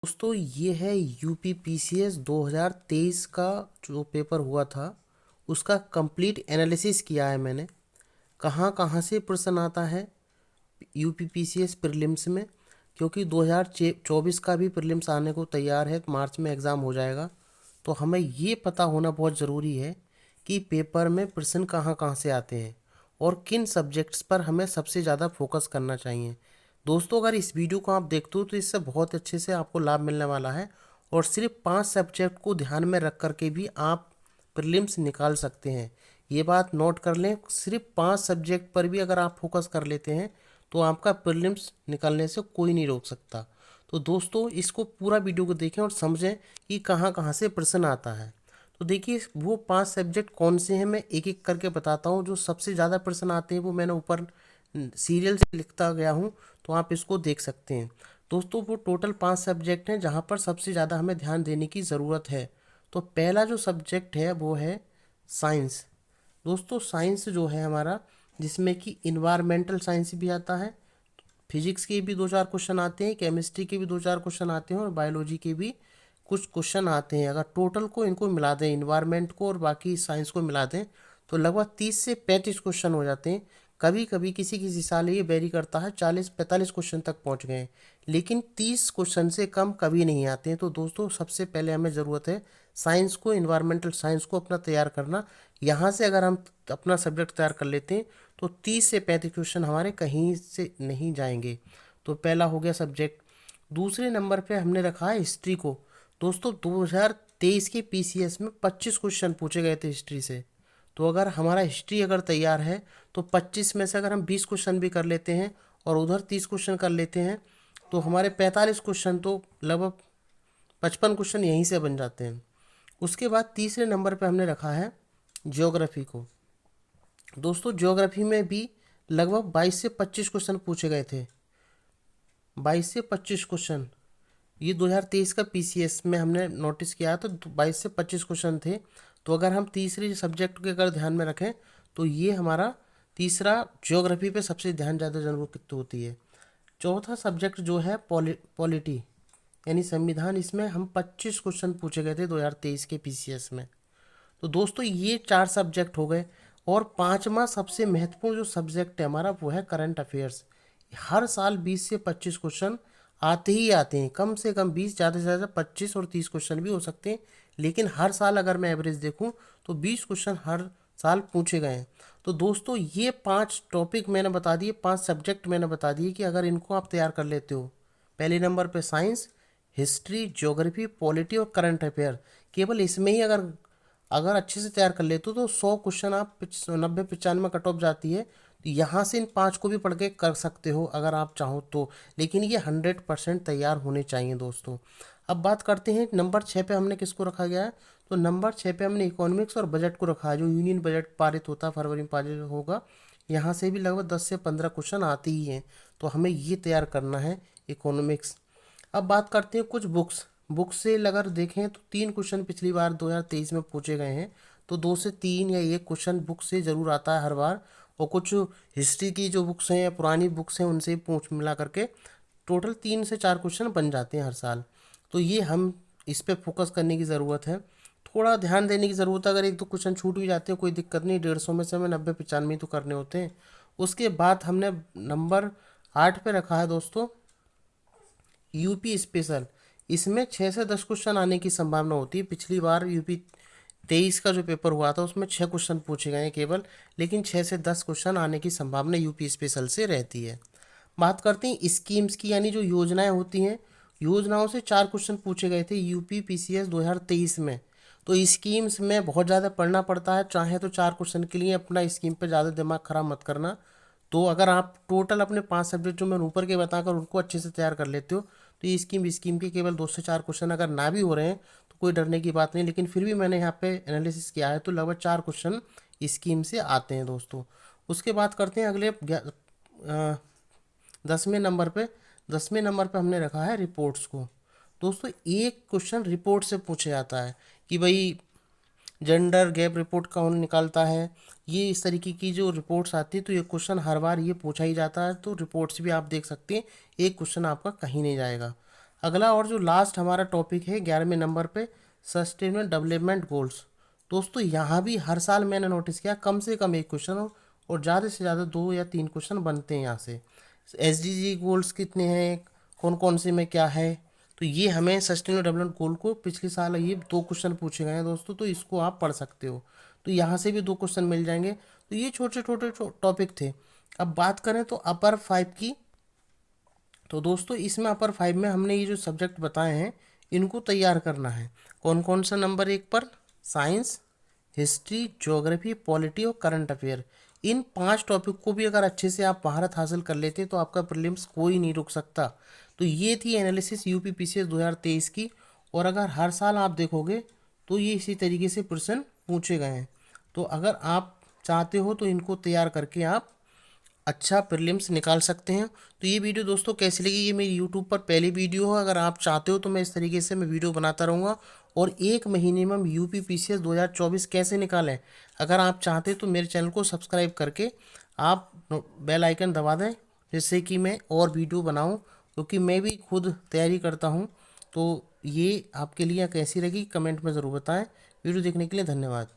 दोस्तों ये है यूपी पीसीएस 2023 का जो पेपर हुआ था उसका कंप्लीट एनालिसिस किया है मैंने। कहाँ कहाँ से प्रश्न आता है यूपी पीसीएस प्रीलिम्स में, क्योंकि 2024 का भी प्रीलिम्स आने को तैयार है, मार्च में एग्ज़ाम हो जाएगा। तो हमें ये पता होना बहुत ज़रूरी है कि पेपर में प्रश्न कहाँ कहाँ से आते हैं और किन सब्जेक्ट्स पर हमें सबसे ज़्यादा फोकस करना चाहिए। दोस्तों अगर इस वीडियो को आप देखते हो तो इससे बहुत अच्छे से आपको लाभ मिलने वाला है और सिर्फ 5 सब्जेक्ट को ध्यान में रख कर के भी आप प्रीलिम्स निकाल सकते हैं। ये बात नोट कर लें, सिर्फ 5 सब्जेक्ट पर भी अगर आप फोकस कर लेते हैं तो आपका प्रीलिम्स निकालने से कोई नहीं रोक सकता। तो दोस्तों इसको पूरा वीडियो को देखें और समझें कि कहाँ कहाँ से प्रश्न आता है। तो देखिए वो 5 सब्जेक्ट कौन से हैं, मैं एक एक करके बताता हूँ। जो सबसे ज़्यादा प्रश्न आते हैं वो मैंने ऊपर सीरियल से लिखता गया हूँ, तो आप इसको देख सकते हैं। दोस्तों वो टोटल 5 सब्जेक्ट हैं जहाँ पर सबसे ज़्यादा हमें ध्यान देने की ज़रूरत है। तो पहला जो सब्जेक्ट है वो है साइंस। दोस्तों साइंस जो है हमारा, जिसमें कि इन्वायरमेंटल साइंस भी आता है, फिजिक्स के भी 2-4 क्वेश्चन आते हैं, केमिस्ट्री के भी 2-4 क्वेश्चन आते हैं और बायोलॉजी के भी कुछ क्वेश्चन आते हैं। अगर टोटल को इनको मिला दें, इन्वायरमेंट को और बाकी साइंस को मिला दें, तो लगभग 30 से 35 क्वेश्चन हो जाते हैं। कभी कभी किसी किसी साल ये वेरी करता है, 40-45 क्वेश्चन तक पहुंच गए हैं, लेकिन 30 क्वेश्चन से कम कभी नहीं आते हैं। तो दोस्तों सबसे पहले हमें ज़रूरत है साइंस को, इन्वायरमेंटल साइंस को अपना तैयार करना। यहाँ से अगर हम अपना सब्जेक्ट तैयार कर लेते हैं तो 30 से 35 क्वेश्चन हमारे कहीं से नहीं जाएंगे। तो पहला हो गया सब्जेक्ट। दूसरे नंबर पे हमने रखा है हिस्ट्री को। दोस्तों 2023 के पीसीएस में 25 क्वेश्चन पूछे गए थे हिस्ट्री से। तो अगर हमारा हिस्ट्री अगर तैयार है तो 25 में से अगर हम 20 क्वेश्चन भी कर लेते हैं और उधर 30 क्वेश्चन कर लेते हैं तो हमारे 45 क्वेश्चन, तो लगभग 55 क्वेश्चन यहीं से बन जाते हैं। उसके बाद तीसरे नंबर पे हमने रखा है ज्योग्राफी को। दोस्तों ज्योग्राफी में भी लगभग 22 से 25 क्वेश्चन पूछे गए थे। 22 से 25 क्वेश्चन ये 2023 का पीसीएस में हमने नोटिस किया, तो 22 से 25 क्वेश्चन थे। तो अगर हम तीसरे सब्जेक्ट के अगर ध्यान में रखें तो ये हमारा तीसरा ज्योग्राफी पे सबसे ध्यान ज़्यादा जरूरत होती है। चौथा सब्जेक्ट जो है पॉलिटी यानी संविधान, इसमें हम 25 क्वेश्चन पूछे गए थे 2023 के पीसीएस में। तो दोस्तों ये 4 सब्जेक्ट हो गए। और पांचवा सबसे महत्वपूर्ण जो सब्जेक्ट है हमारा वो है करंट अफेयर्स। हर साल 20 से 25 क्वेश्चन आते ही आते हैं, कम से कम 20, ज़्यादा से ज़्यादा 25 और 30 क्वेश्चन भी हो सकते हैं, लेकिन हर साल अगर मैं एवरेज देखूं तो 20 क्वेश्चन हर साल पूछे गए हैं। तो दोस्तों ये 5 टॉपिक मैंने बता दिए, 5 सब्जेक्ट मैंने बता दिए कि अगर इनको आप तैयार कर लेते हो, पहले नंबर पे साइंस, हिस्ट्री, ज्योग्राफी, पॉलिटी और करंट अफेयर, केवल इसमें ही अगर अगर अच्छे से तैयार कर लेते हो तो 100 क्वेश्चन आप 90-95 कट ऑफ जाती है। तो यहाँ से इन 5 को भी पढ़ के कर सकते हो अगर आप चाहो तो, लेकिन ये 100% तैयार होने चाहिए दोस्तों। अब बात करते हैं नंबर 6 पे हमने किसको रखा गया है। तो नंबर 6 पे हमने इकोनॉमिक्स और बजट को रखा है। जो यूनियन बजट पारित होता है, फरवरी में पारित होगा, यहाँ से भी लगभग 10 से 15 क्वेश्चन आते ही हैं। तो हमें ये तैयार करना है इकोनॉमिक्स। अब बात करते हैं कुछ बुक्स। बुक से अगर देखें तो 3 क्वेश्चन पिछली बार 2023 में पूछे गए हैं। तो 2 से 3 या 1 क्वेश्चन बुक से ज़रूर आता है हर बार। और कुछ हिस्ट्री की जो बुक्स हैं या पुरानी बुक्स हैं उनसे पूछ मिला करके टोटल 3 से 4 क्वेश्चन बन जाते हैं हर साल। तो ये हम इस पे फोकस करने की ज़रूरत है, थोड़ा ध्यान देने की ज़रूरत है। अगर 1-2 क्वेश्चन छूट भी जाते हैं कोई दिक्कत नहीं, 150 में से हमें 90-95 तो करने होते हैं। उसके बाद हमने नंबर 8 पे रखा है दोस्तों यूपी स्पेशल। इसमें 6 से 10 क्वेश्चन आने की संभावना होती है। पिछली बार यूपी 23 का जो पेपर हुआ था उसमें 6 क्वेश्चन पूछे गए हैं केवल, लेकिन 6 से 10 क्वेश्चन आने की संभावना यूपी स्पेशल से रहती है। बात करते हैं स्कीम्स की, यानी जो योजनाएं होती हैं, योजनाओं से 4 क्वेश्चन पूछे गए थे यूपी पीसीएस 2023 में। तो स्कीम्स में बहुत ज़्यादा पढ़ना पड़ता है, चाहे तो 4 क्वेश्चन के लिए अपना स्कीम पे ज़्यादा दिमाग खराब मत करना। तो अगर आप टोटल अपने 5 सब्जेक्ट जो मैंने ऊपर के बताकर उनको अच्छे से तैयार कर लेते हो तो ये स्कीम के केवल 2 से 4 क्वेश्चन अगर ना भी हो रहे हैं तो कोई डरने की बात नहीं। लेकिन फिर भी मैंने यहाँ पे एनालिसिस किया है तो लगभग 4 क्वेश्चन स्कीम से आते हैं दोस्तों। उसके बाद करते हैं अगले 10वें नंबर पे। 10वें नंबर पे हमने रखा है रिपोर्ट्स को। दोस्तों एक क्वेश्चन रिपोर्ट से पूछा जाता है कि भाई जेंडर गैप रिपोर्ट कौन निकालता है, ये इस तरीके की जो रिपोर्ट्स आती है। तो ये क्वेश्चन हर बार ये पूछा ही जाता है। तो रिपोर्ट्स भी आप देख सकते हैं, एक क्वेश्चन आपका कहीं नहीं जाएगा। अगला और जो लास्ट हमारा टॉपिक है 11वें नंबर पे, सस्टेनेबल डेवलपमेंट गोल्स। दोस्तों यहाँ भी हर साल मैंने नोटिस किया कम से कम एक क्वेश्चन और ज़्यादा से ज़्यादा 2 या 3 क्वेश्चन बनते हैं यहाँ से। SDG गोल्स कितने हैं, कौन कौन से में क्या है, तो ये हमें सस्टेनेबल डेवलपमेंट गोल को पिछले साल ये 2 क्वेश्चन पूछे गए हैं दोस्तों, तो इसको आप पढ़ सकते हो। तो यहाँ से भी 2 क्वेश्चन मिल जाएंगे। तो ये छोटे छोटे टॉपिक थे। अब बात करें तो अपर 5 की, तो दोस्तों इसमें अपर 5 में हमने ये जो सब्जेक्ट बताए हैं इनको तैयार करना है। कौन कौन सा? नंबर 1 पर साइंस, हिस्ट्री, ज्योग्राफी, पॉलिटी और करंट अफेयर। इन 5 टॉपिक को भी अगर अच्छे से आप महारत हासिल कर लेते तो आपका प्रीलिम्स कोई नहीं रुक सकता। तो ये थी एनालिसिस यूपी पीसीएस 2023 की। और अगर हर साल आप देखोगे तो ये इसी तरीके से प्रश्न पूछे गए हैं। तो अगर आप चाहते हो तो इनको तैयार करके आप अच्छा प्रीलिम्स निकाल सकते हैं। तो ये वीडियो दोस्तों कैसी लगी? ये मेरी यूट्यूब पर पहली वीडियो है। अगर आप चाहते हो तो मैं इस तरीके से मैं वीडियो बनाता रहूँगा। और 1 महीने में हम यूपी पीसीएस 2024 कैसे निकालें, अगर आप चाहते तो मेरे चैनल को सब्सक्राइब करके आप बेल आइकन दबा दें, जिससे कि मैं और वीडियो बनाऊं, क्योंकि मैं भी खुद तैयारी करता हूं। तो ये आपके लिए कैसी लगी कमेंट में ज़रूर बताएं। वीडियो देखने के लिए धन्यवाद।